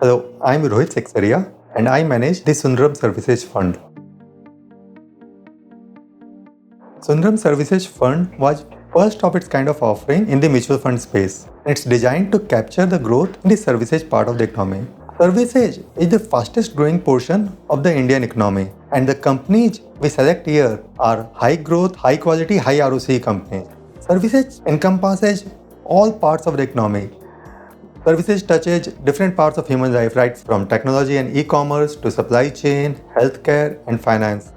Hello, I'm Rohit Seksaria and I manage the Sundaram Services Fund. Sundaram Services Fund was first of its kind of offering in the mutual fund space. It's designed to capture the growth in the services part of the economy. Services is the fastest growing portion of the Indian economy, and the companies we select here are high growth, high quality, high ROCE companies. Services encompasses all parts of the economy. Services touches different parts of human life, right from technology and e-commerce to supply chain, healthcare and finance.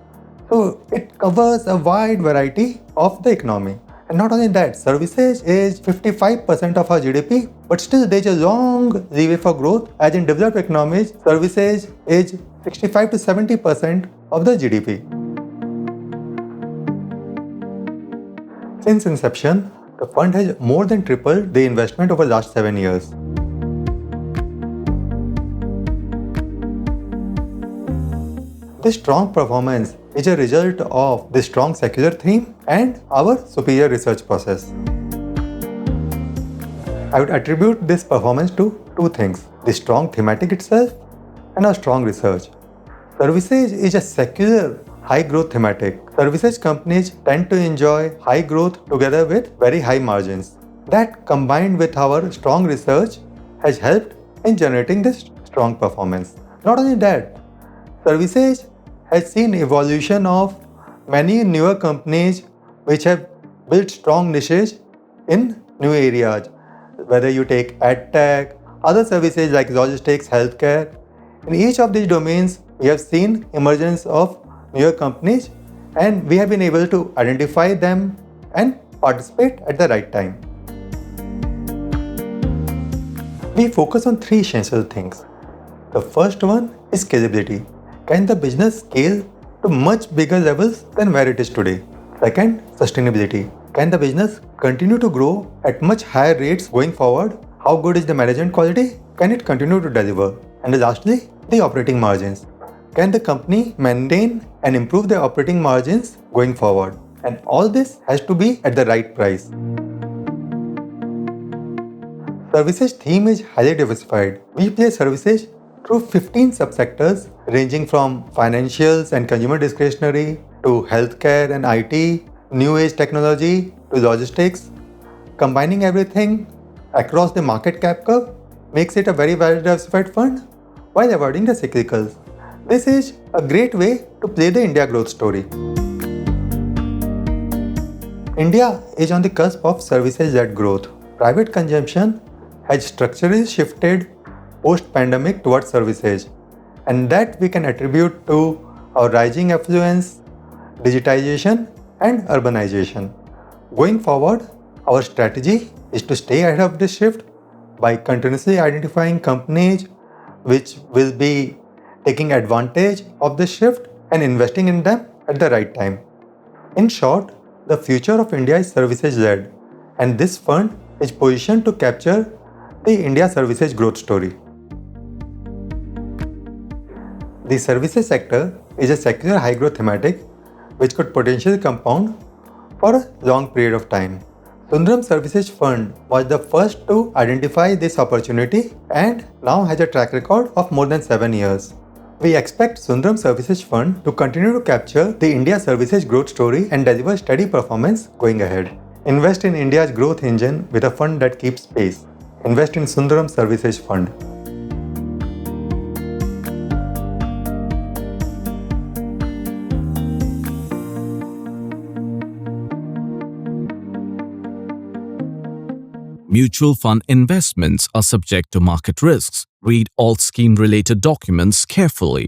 So it covers a wide variety of the economy. And not only that, services is 55% of our GDP, but still there's a long leeway for growth, as in developed economies, services is 65 to 70% of the GDP. Since inception, the fund has more than tripled the investment over the last 7 years. This strong performance is a result of the strong secular theme and our superior research process. I would attribute this performance to two things: the strong thematic itself and our strong research. Services is a secular high growth thematic. Services companies tend to enjoy high growth together with very high margins. That combined with our strong research has helped in generating this strong performance. Not only that, services has seen evolution of many newer companies which have built strong niches in new areas. Whether you take EdTech, other services like logistics, healthcare, in each of these domains we have seen emergence of newer companies, and we have been able to identify them and participate at the right time. We focus on three essential things. The first one is scalability. Can the business scale to much bigger levels than where it is today? Second, sustainability. Can the business continue to grow at much higher rates going forward? How good is the management quality? Can it continue to deliver? And lastly, the operating margins. Can the company maintain and improve their operating margins going forward? And all this has to be at the right price. Services theme is highly diversified. We play services through 15 subsectors ranging from financials and consumer discretionary to healthcare and IT, new age technology to logistics. Combining everything across the market cap curve makes it a very well diversified fund while avoiding the cyclicals. This is a great way to play the India growth story. India is on the cusp of services-led growth. Private consumption has structurally shifted post-pandemic towards services, and that we can attribute to our rising affluence, digitization and urbanization. Going forward, our strategy is to stay ahead of this shift by continuously identifying companies which will be taking advantage of this shift and investing in them at the right time. In short, the future of India is services-led, and this fund is positioned to capture the India services growth story. The services sector is a secular high growth thematic which could potentially compound for a long period of time. Sundaram Services Fund was the first to identify this opportunity and now has a track record of more than 7 years. We expect Sundaram Services Fund to continue to capture the India services growth story and deliver steady performance going ahead. Invest in India's growth engine with a fund that keeps pace. Invest in Sundaram Services Fund. Mutual fund investments are subject to market risks. Read all scheme-related documents carefully.